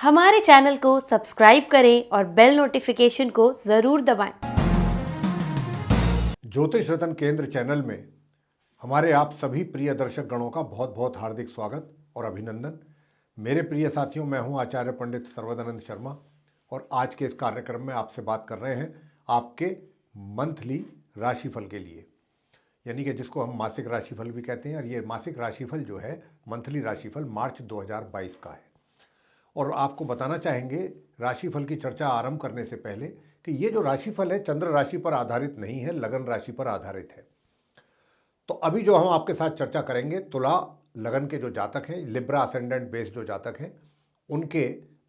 हमारे चैनल को सब्सक्राइब करें और बेल नोटिफिकेशन को ज़रूर दबाएं। ज्योतिष रतन केंद्र चैनल में हमारे आप सभी प्रिय दर्शक गणों का बहुत बहुत हार्दिक स्वागत और अभिनंदन। मेरे प्रिय साथियों, मैं हूं आचार्य पंडित सर्वदानंद शर्मा और आज के इस कार्यक्रम में आपसे बात कर रहे हैं आपके मंथली राशिफल के लिए, यानी कि जिसको हम मासिक राशिफल भी कहते हैं। और ये मासिक राशिफल जो है, मंथली राशिफल मार्च 2022 का है। और आपको बताना चाहेंगे राशिफल की चर्चा आरंभ करने से पहले कि ये जो राशिफल है चंद्र राशि पर आधारित नहीं है, लगन राशि पर आधारित है। तो अभी जो हम आपके साथ चर्चा करेंगे, तुला लगन के जो जातक हैं, लिब्रा असेंडेंट बेस जो जातक हैं, उनके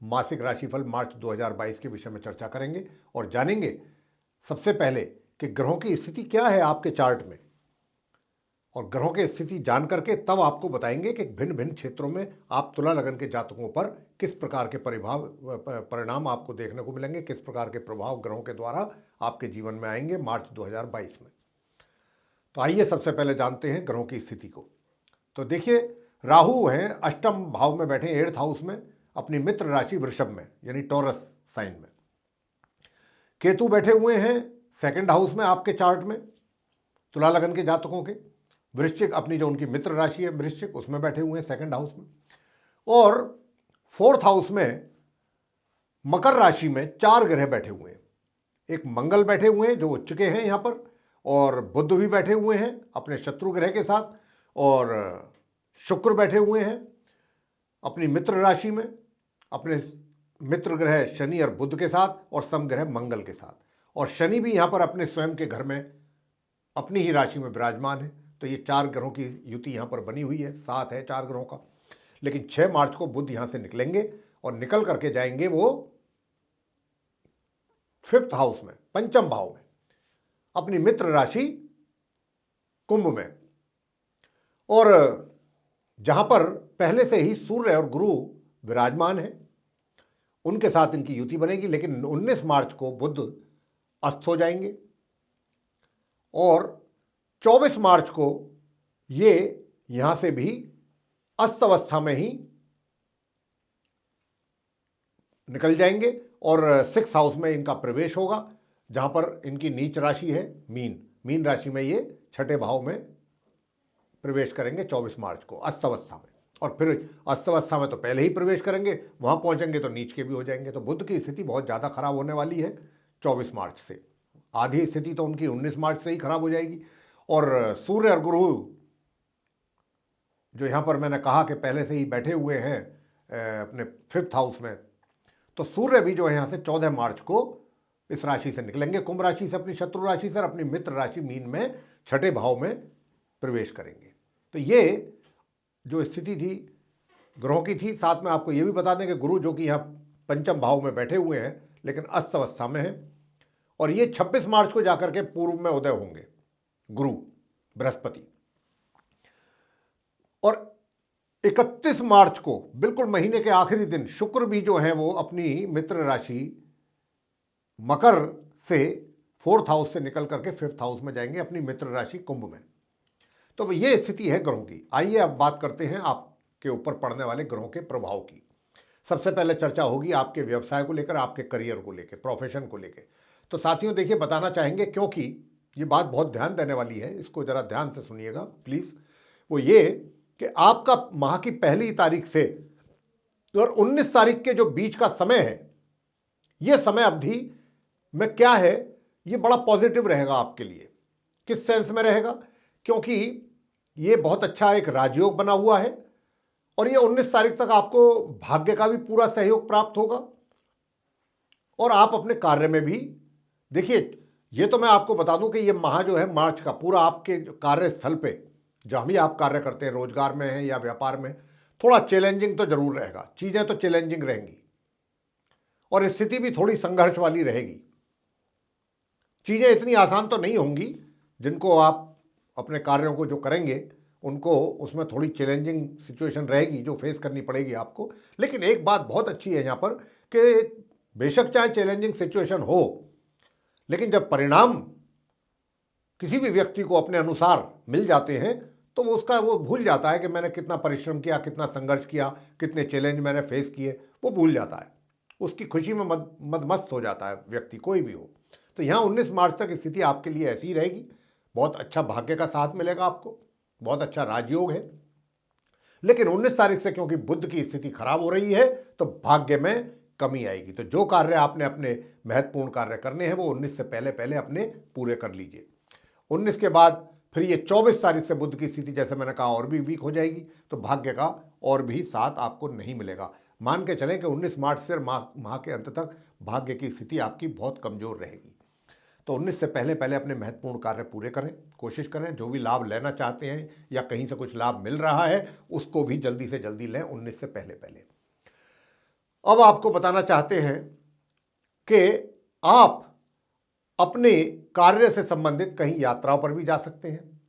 मासिक राशिफल मार्च 2022 के विषय में चर्चा करेंगे और जानेंगे सबसे पहले कि ग्रहों की स्थिति क्या है आपके चार्ट में। और ग्रहों की स्थिति जान करके तब आपको बताएंगे कि भिन्न भिन्न क्षेत्रों में आप तुला लगन के जातकों पर किस प्रकार के परिणाम आपको देखने को मिलेंगे, किस प्रकार के प्रभाव ग्रहों के द्वारा आपके जीवन में आएंगे मार्च 2022 में। तो आइए सबसे पहले जानते हैं ग्रहों की स्थिति को। तो देखिए, राहु हैं अष्टम भाव में बैठे, 8th हाउस में, अपनी मित्र राशि वृषभ में, यानी टॉरस साइन में। केतु बैठे हुए हैं 2nd हाउस में आपके चार्ट में, तुला लगन के जातकों के। वृश्चिक, अपनी जो उनकी मित्र राशि है वृश्चिक, उसमें बैठे हुए हैं 2nd हाउस में। और 4th हाउस में मकर राशि में 4 ग्रह बैठे हुए हैं। एक मंगल बैठे हुए हैं जो उच्च के हैं यहाँ पर, और बुध भी बैठे हुए हैं अपने शत्रु ग्रह के साथ, और शुक्र बैठे हुए हैं अपनी मित्र राशि में, अपने मित्र ग्रह शनि और बुध के साथ, और सम ग्रह मंगल के साथ। और शनि भी यहाँ पर अपने स्वयं के घर में अपनी ही राशि में विराजमान है। तो ये 4 ग्रहों की युति यहाँ पर बनी हुई है, 7 है 4 ग्रहों का। लेकिन 6 मार्च को बुध यहाँ से निकलेंगे और निकल करके जाएंगे वो 5th हाउस में, पंचम भाव में, अपनी मित्र राशि कुंभ में। और जहाँ पर पहले से ही सूर्य और गुरु विराजमान है, उनके साथ इनकी युति बनेगी। लेकिन 19 मार्च को बुध अस्त हो जाएंगे और 24 मार्च को ये यहां से भी अस्त अवस्था में ही निकल जाएंगे और 6th हाउस में इनका प्रवेश होगा, जहां पर इनकी नीच राशि है मीन राशि में ये 6ठे भाव में प्रवेश करेंगे 24 मार्च को अस्त अवस्था में। और फिर अस्त अवस्था में तो पहले ही प्रवेश करेंगे, वहां पहुंचेंगे तो नीच के भी हो जाएंगे। तो बुध की स्थिति बहुत ज़्यादा खराब होने वाली है 24 मार्च से। आधी स्थिति तो उनकी 19 मार्च से ही खराब हो जाएगी। और सूर्य और गुरु जो यहाँ पर मैंने कहा कि पहले से ही बैठे हुए हैं अपने 5th हाउस में, तो सूर्य भी जो है यहाँ से 14 मार्च को इस राशि से निकलेंगे, कुंभ राशि से, अपनी शत्रु राशि से, अपनी मित्र राशि मीन में 6ठे भाव में प्रवेश करेंगे। तो ये जो स्थिति थी ग्रहों की थी। साथ में आपको ये भी बता दें कि गुरु जो कि यहाँ पंचम भाव में बैठे हुए हैं लेकिन अस्त अवस्था में है, और ये 26 मार्च को जाकर के पूर्व में उदय होंगे गुरु बृहस्पति। और 31 मार्च को, बिल्कुल महीने के आखिरी दिन, शुक्र भी जो है वो अपनी मित्र राशि मकर से 4th हाउस से निकल करके 5th हाउस में जाएंगे, अपनी मित्र राशि कुंभ में। तो ये स्थिति है ग्रहों की। आइए अब बात करते हैं आपके ऊपर पड़ने वाले ग्रहों के प्रभाव की। सबसे पहले चर्चा होगी आपके व्यवसाय को लेकर, आपके करियर को लेकर, प्रोफेशन को लेकर। तो साथियों देखिए, बताना चाहेंगे क्योंकि ये बात बहुत ध्यान देने वाली है, इसको ज़रा ध्यान से सुनिएगा प्लीज़। वो ये कि आपका माह की 1 तारीख से और 19 तारीख के जो बीच का समय है, ये समय अवधि में क्या है, ये बड़ा पॉजिटिव रहेगा आपके लिए। किस सेंस में रहेगा? क्योंकि ये बहुत अच्छा एक राजयोग बना हुआ है और ये 19 तारीख तक आपको भाग्य का भी पूरा सहयोग प्राप्त होगा। और आप अपने कार्य में भी, देखिए, ये तो मैं आपको बता दूं कि ये माह जो है मार्च का पूरा आपके कार्यस्थल पे, जहाँ भी आप कार्य करते हैं, रोजगार में है या व्यापार में, थोड़ा चैलेंजिंग तो जरूर रहेगा। चीज़ें तो चैलेंजिंग रहेंगी और स्थिति भी थोड़ी संघर्ष वाली रहेगी। चीज़ें इतनी आसान तो नहीं होंगी। जिनको आप अपने कार्यों को जो करेंगे उनको उसमें थोड़ी चैलेंजिंग सिचुएशन रहेगी जो फेस करनी पड़ेगी आपको। लेकिन एक बात बहुत अच्छी है यहाँ पर कि बेशक चाहे चैलेंजिंग सिचुएशन हो, लेकिन जब परिणाम किसी भी व्यक्ति को अपने अनुसार मिल जाते हैं तो वो भूल जाता है कि मैंने कितना परिश्रम किया, कितना संघर्ष किया, कितने चैलेंज मैंने फेस किए, वो भूल जाता है। उसकी खुशी में मदमस्त हो जाता है व्यक्ति, कोई भी हो। तो यहाँ 19 मार्च तक स्थिति आपके लिए ऐसी ही रहेगी। बहुत अच्छा भाग्य का साथ मिलेगा आपको, बहुत अच्छा राजयोग है। लेकिन 19 तारीख से क्योंकि बुध की स्थिति खराब हो रही है तो भाग्य में कमी आएगी। तो जो कार्य आपने अपने महत्वपूर्ण कार्य करने हैं वो 19 से पहले पहले अपने पूरे कर लीजिए। 19 के बाद फिर ये 24 तारीख से बुध की स्थिति, जैसे मैंने कहा, और भी वीक हो जाएगी। तो भाग्य का और भी साथ आपको नहीं मिलेगा। मान के चलें कि 19 मार्च से माह के अंत तक भाग्य की स्थिति आपकी बहुत कमजोर रहेगी। तो 19 से पहले पहले अपने महत्वपूर्ण कार्य पूरे करें, कोशिश करें। जो भी लाभ लेना चाहते हैं या कहीं से कुछ लाभ मिल रहा है उसको भी जल्दी से जल्दी लें 19 से पहले पहले। अब आपको बताना चाहते हैं कि आप अपने कार्य से संबंधित कहीं यात्राओं पर भी जा सकते हैं।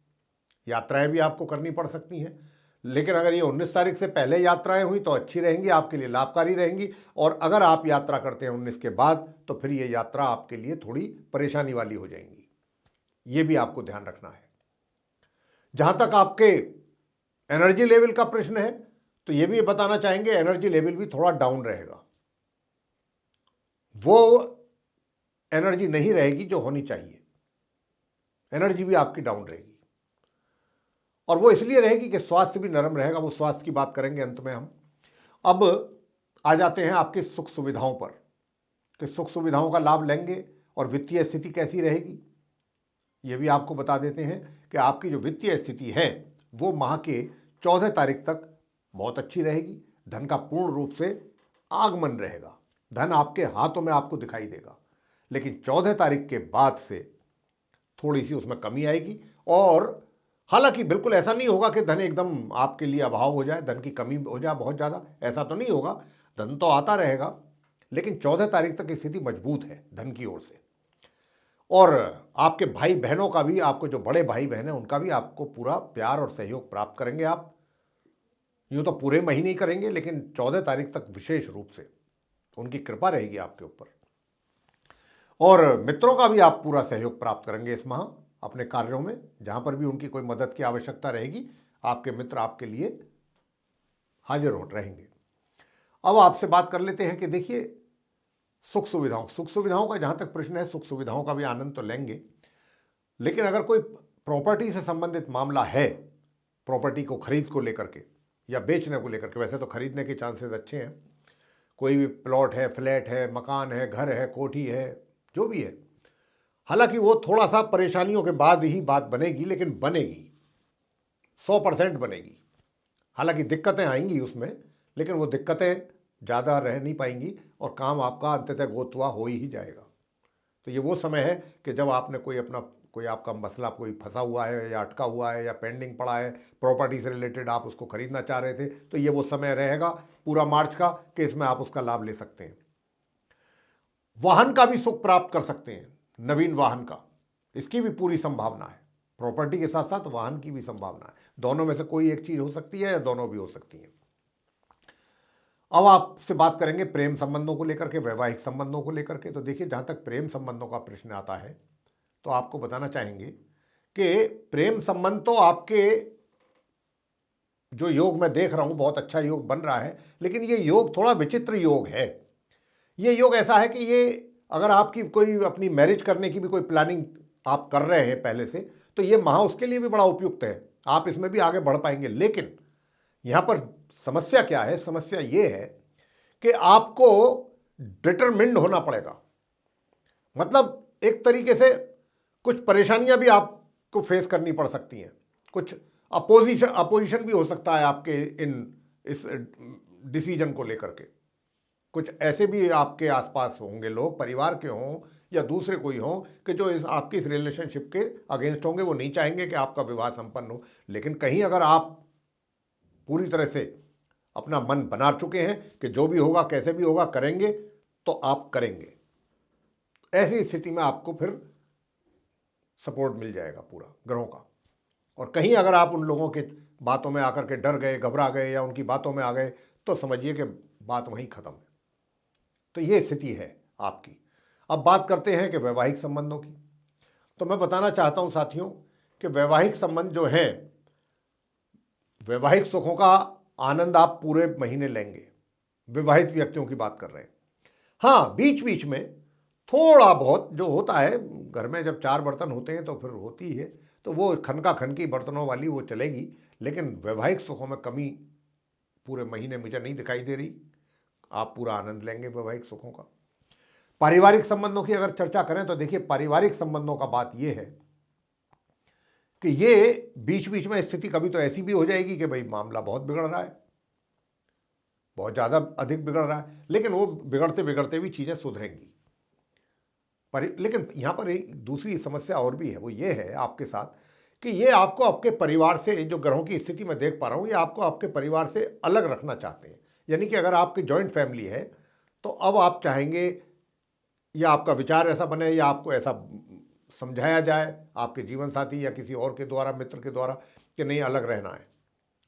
यात्राएं भी आपको करनी पड़ सकती हैं, लेकिन अगर ये 19 तारीख से पहले यात्राएं हुई तो अच्छी रहेंगी, आपके लिए लाभकारी रहेंगी। और अगर आप यात्रा करते हैं 19 के बाद तो फिर ये यात्रा आपके लिए थोड़ी परेशानी वाली हो जाएंगी। ये भी आपको ध्यान रखना है। जहां तक आपके एनर्जी लेवल का प्रश्न है तो ये भी बताना चाहेंगे, एनर्जी लेवल भी थोड़ा डाउन रहेगा। वो एनर्जी नहीं रहेगी जो होनी चाहिए। एनर्जी भी आपकी डाउन रहेगी, और वो इसलिए रहेगी कि स्वास्थ्य भी नरम रहेगा। वो स्वास्थ्य की बात करेंगे अंत में हम। अब आ जाते हैं आपकी सुख सुविधाओं पर, कि सुख सुविधाओं का लाभ लेंगे और वित्तीय स्थिति कैसी रहेगी। ये भी आपको बता देते हैं कि आपकी जो वित्तीय स्थिति है वो माह के 14 तारीख तक बहुत अच्छी रहेगी। धन का पूर्ण रूप से आगमन रहेगा, धन आपके हाथों में आपको दिखाई देगा। लेकिन 14 तारीख के बाद से थोड़ी सी उसमें कमी आएगी। और हालांकि बिल्कुल ऐसा नहीं होगा कि धन एकदम आपके लिए अभाव हो जाए, धन की कमी हो जाए बहुत ज़्यादा, ऐसा तो नहीं होगा। धन तो आता रहेगा, लेकिन 14 तारीख तक स्थिति मजबूत है धन की ओर से। और आपके भाई बहनों का भी, आपको जो बड़े भाई बहन हैं उनका भी आपको पूरा प्यार और सहयोग प्राप्त करेंगे आप। यूँ तो पूरे महीने ही करेंगे, लेकिन 14 तारीख तक विशेष रूप से उनकी कृपा रहेगी आपके ऊपर। और मित्रों का भी आप पूरा सहयोग प्राप्त करेंगे इस माह अपने कार्यों में। जहां पर भी उनकी कोई मदद की आवश्यकता रहेगी, आपके मित्र आपके लिए हाजिर हो रहेंगे। अब आपसे बात कर लेते हैं कि देखिए, सुख सुविधाओं का जहां तक प्रश्न है, सुख सुविधाओं का भी आनंद तो लेंगे। लेकिन अगर कोई प्रॉपर्टी से संबंधित मामला है, प्रॉपर्टी को खरीद को लेकर के या बेचने को लेकर के, वैसे तो खरीदने के चांसेस अच्छे हैं। कोई भी प्लॉट है, फ्लैट है, मकान है, घर है, कोठी है, जो भी है, हालांकि वो थोड़ा सा परेशानियों के बाद ही बात बनेगी, लेकिन बनेगी, 100% बनेगी। हालांकि दिक्कतें आएंगी उसमें, लेकिन वो दिक्कतें ज़्यादा रह नहीं पाएंगी और काम आपका अंततः गोतवा हो ही जाएगा। तो ये वो समय है कि जब आपने कोई आपका मसला कोई फंसा हुआ है या अटका हुआ है या पेंडिंग पड़ा है, प्रॉपर्टी से रिलेटेड आप उसको खरीदना चाह रहे थे, तो ये वो समय रहेगा पूरा मार्च का कि इसमें आप उसका लाभ ले सकते हैं। वाहन का भी सुख प्राप्त कर सकते हैं, नवीन वाहन का, इसकी भी पूरी संभावना है। प्रॉपर्टी के साथ साथ वाहन की भी संभावना है। दोनों में से कोई एक चीज हो सकती है या दोनों भी हो सकती हैं। अब आपसे बात करेंगे प्रेम संबंधों को लेकर के, वैवाहिक संबंधों को लेकर के। तो देखिए, जहां तक प्रेम संबंधों का प्रश्न आता है तो आपको बताना चाहेंगे कि प्रेम संबंध तो आपके जो योग मैं देख रहा हूं, बहुत अच्छा योग बन रहा है। लेकिन ये योग थोड़ा विचित्र योग है। ये योग ऐसा है कि ये अगर आपकी कोई अपनी मैरिज करने की भी कोई प्लानिंग आप कर रहे हैं पहले से, तो ये माह उसके लिए भी बड़ा उपयुक्त है। आप इसमें भी आगे बढ़ पाएंगे। लेकिन यहां पर समस्या क्या है? समस्या ये है कि आपको डिटरमिन्ड होना पड़ेगा। मतलब एक तरीके से कुछ परेशानियां भी आपको फेस करनी पड़ सकती हैं, कुछ अपोजिशन भी हो सकता है आपके इस डिसीजन को लेकर के। कुछ ऐसे भी आपके आसपास होंगे लोग, परिवार के हों या दूसरे कोई हों, कि जो आपकी इस रिलेशनशिप के अगेंस्ट होंगे। वो नहीं चाहेंगे कि आपका विवाह संपन्न हो। लेकिन कहीं अगर आप पूरी तरह से अपना मन बना चुके हैं कि जो भी होगा, कैसे भी होगा, करेंगे, तो आप करेंगे। ऐसी स्थिति में आपको फिर सपोर्ट मिल जाएगा पूरा ग्रहों का। और कहीं अगर आप उन लोगों के बातों में आकर के डर गए, घबरा गए या उनकी बातों में आ गए, तो समझिए कि बात वहीं खत्म है। तो ये स्थिति है आपकी। अब बात करते हैं कि वैवाहिक संबंधों की। तो मैं बताना चाहता हूं साथियों कि वैवाहिक संबंध जो हैं वैवाहिक सुखों का आनंद आप पूरे महीने लेंगे। विवाहित व्यक्तियों की बात कर रहे हैं। हाँ, बीच बीच में थोड़ा बहुत जो होता है, घर में जब 4 बर्तन होते हैं तो फिर होती है, तो वो खनका खनकी बर्तनों वाली वो चलेगी, लेकिन वैवाहिक सुखों में कमी पूरे महीने मुझे नहीं दिखाई दे रही। आप पूरा आनंद लेंगे वैवाहिक सुखों का। पारिवारिक संबंधों की अगर चर्चा करें तो देखिए, पारिवारिक संबंधों का बात यह है कि ये बीच बीच में स्थिति कभी तो ऐसी भी हो जाएगी कि भाई मामला बहुत बिगड़ रहा है, बहुत ज़्यादा अधिक बिगड़ रहा है, लेकिन वो बिगड़ते बिगड़ते भी चीज़ें सुधरेंगी। लेकिन यहाँ पर एक दूसरी समस्या और भी है, वो ये है आपके साथ कि ये आपको आपके परिवार से, जो ग्रहों की स्थिति मैं देख पा रहा हूँ, ये आपको आपके परिवार से अलग रखना चाहते हैं। यानी कि अगर आपकी जॉइंट फैमिली है तो अब आप चाहेंगे, या आपका विचार ऐसा बने, या आपको ऐसा समझाया जाए आपके जीवन साथी या किसी और के द्वारा, मित्र के द्वारा, कि नहीं अलग रहना है।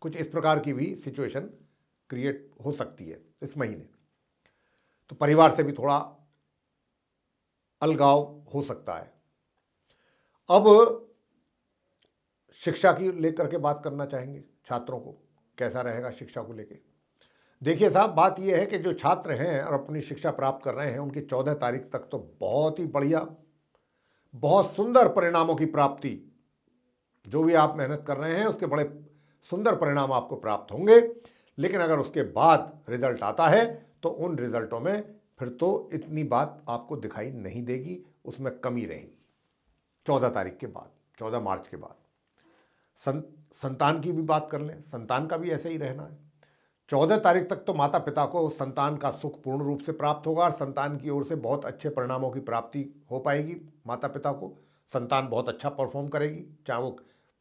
कुछ इस प्रकार की भी सिचुएशन क्रिएट हो सकती है इस महीने। तो परिवार से भी थोड़ा अलगाव हो सकता है। अब शिक्षा की लेकर के बात करना चाहेंगे, छात्रों को कैसा रहेगा शिक्षा को लेकर। देखिए साहब, बात यह है कि जो छात्र हैं और अपनी शिक्षा प्राप्त कर रहे हैं, उनकी 14 तारीख तक तो बहुत ही बढ़िया, बहुत सुंदर परिणामों की प्राप्ति, जो भी आप मेहनत कर रहे हैं उसके बड़े सुंदर परिणाम आपको प्राप्त होंगे। लेकिन अगर उसके बाद रिजल्ट आता है तो उन रिजल्टों में फिर तो इतनी बात आपको दिखाई नहीं देगी, उसमें कमी रहेगी 14 तारीख के बाद, 14 मार्च के बाद। संतान की भी बात कर लें, संतान का भी ऐसे ही रहना है। 14 तारीख तक तो माता पिता को संतान का सुख पूर्ण रूप से प्राप्त होगा और संतान की ओर से बहुत अच्छे परिणामों की प्राप्ति हो पाएगी। माता पिता को संतान बहुत अच्छा परफॉर्म करेगी, चाहे वो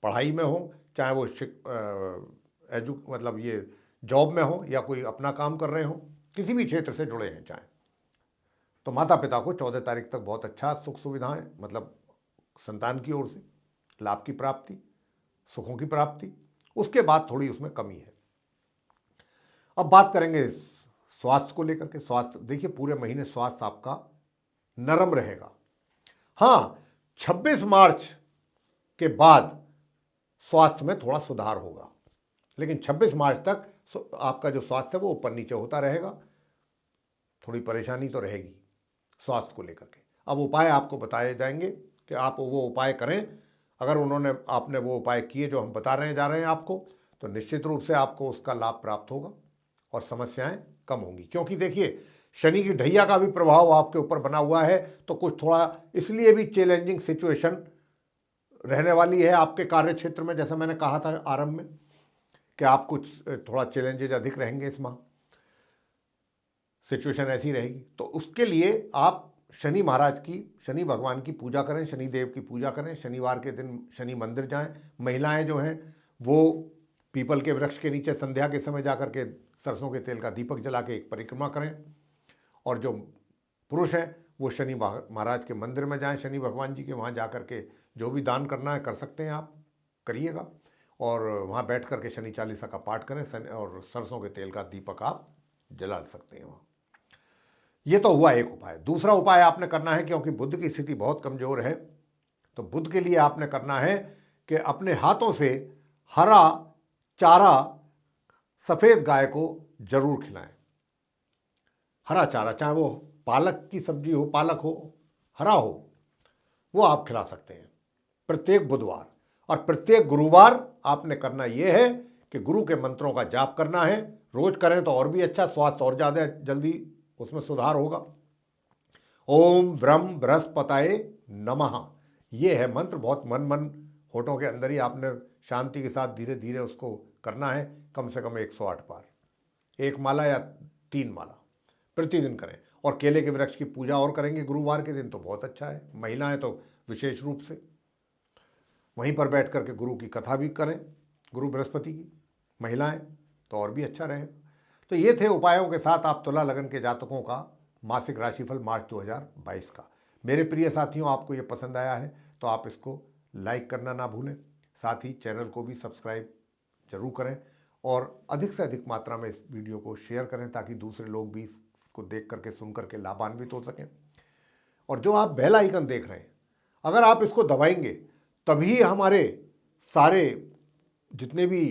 पढ़ाई में हो, चाहे वो मतलब ये जॉब में हो, या कोई अपना काम कर रहे हो, किसी भी क्षेत्र से जुड़े हैं चाहे, तो माता पिता को 14 तारीख तक बहुत अच्छा सुख सुविधाएं, मतलब संतान की ओर से लाभ की प्राप्ति, सुखों की प्राप्ति। उसके बाद थोड़ी उसमें कमी है। अब बात करेंगे स्वास्थ्य को लेकर के। स्वास्थ्य देखिए, पूरे महीने स्वास्थ्य आपका नरम रहेगा। हाँ, 26 मार्च के बाद स्वास्थ्य में थोड़ा सुधार होगा, लेकिन 26 मार्च तक आपका जो स्वास्थ्य है वो ऊपर नीचे होता रहेगा। थोड़ी परेशानी तो रहेगी स्वास्थ्य को लेकर के। अब उपाय आपको बताए जाएंगे कि आप वो उपाय करें। अगर आपने वो उपाय किए जो हम जा रहे हैं आपको, तो निश्चित रूप से आपको उसका लाभ प्राप्त होगा और समस्याएं कम होंगी। क्योंकि देखिए, शनि की ढैया का भी प्रभाव आपके ऊपर बना हुआ है, तो कुछ थोड़ा इसलिए भी चैलेंजिंग सिचुएशन रहने वाली है आपके कार्य क्षेत्र में। जैसा मैंने कहा था आरंभ में कि आप कुछ थोड़ा चैलेंजेज अधिक रहेंगे इस माह, सिचुएशन ऐसी रहेगी। तो उसके लिए आप शनि महाराज की, शनि भगवान की पूजा करें, शनि देव की पूजा करें। शनिवार के दिन शनि मंदिर जाएं। महिलाएं जो हैं वो पीपल के वृक्ष के नीचे संध्या के समय जाकर के सरसों के तेल का दीपक जला के एक परिक्रमा करें। और जो पुरुष हैं वो शनि महाराज के मंदिर में जाएं, शनि भगवान जी के, वहाँ जा कर के जो भी दान करना है कर सकते हैं, आप करिएगा। और वहाँ बैठ कर के शनि चालीसा का पाठ करें और सरसों के तेल का दीपक आप जला सकते हैं वहाँ। ये तो हुआ एक उपाय। दूसरा उपाय आपने करना है, क्योंकि बुध की स्थिति बहुत कमज़ोर है, तो बुध के लिए आपने करना है कि अपने हाथों से हरा चारा सफ़ेद गाय को जरूर खिलाएं। हरा चारा, चाहे वो पालक की सब्जी हो, पालक हो, हरा हो, वो आप खिला सकते हैं प्रत्येक बुधवार। और प्रत्येक गुरुवार आपने करना ये है कि गुरु के मंत्रों का जाप करना है। रोज करें तो और भी अच्छा, स्वास्थ्य और ज़्यादा जल्दी उसमें सुधार होगा। ओम व्रम बृहस्पतये नमः, ये है मंत्र। बहुत मन होठों के अंदर ही आपने शांति के साथ धीरे धीरे उसको करना है, कम से कम 108 बार, 1 माला या 3 माला प्रतिदिन करें। और केले के वृक्ष की पूजा और करेंगे गुरुवार के दिन तो बहुत अच्छा है। महिलाएं तो विशेष रूप से वहीं पर बैठ करके गुरु की कथा भी करें, गुरु बृहस्पति की, महिलाएं तो और भी अच्छा रहेगा। तो ये थे उपायों के साथ आप तुला लगन के जातकों का मासिक राशिफल मार्च 2022 का। मेरे प्रिय साथियों, आपको ये पसंद आया है तो आप इसको लाइक करना ना भूलें, साथ ही चैनल को भी सब्सक्राइब जरूर करें और अधिक से अधिक मात्रा में इस वीडियो को शेयर करें, ताकि दूसरे लोग भी इसको देख करके, सुन करके लाभान्वित हो सकें। और जो आप बेल आइकन देख रहे हैं, अगर आप इसको दबाएंगे तभी हमारे सारे जितने भी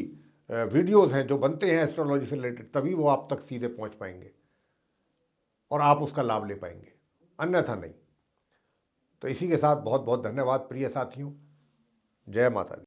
वीडियोज़ हैं जो बनते हैं एस्ट्रोलॉजी से रिलेटेड, तभी वो आप तक सीधे पहुंच पाएंगे और आप उसका लाभ ले पाएंगे, अन्यथा नहीं। तो इसी के साथ बहुत बहुत धन्यवाद प्रिय साथियों। जय माता दी।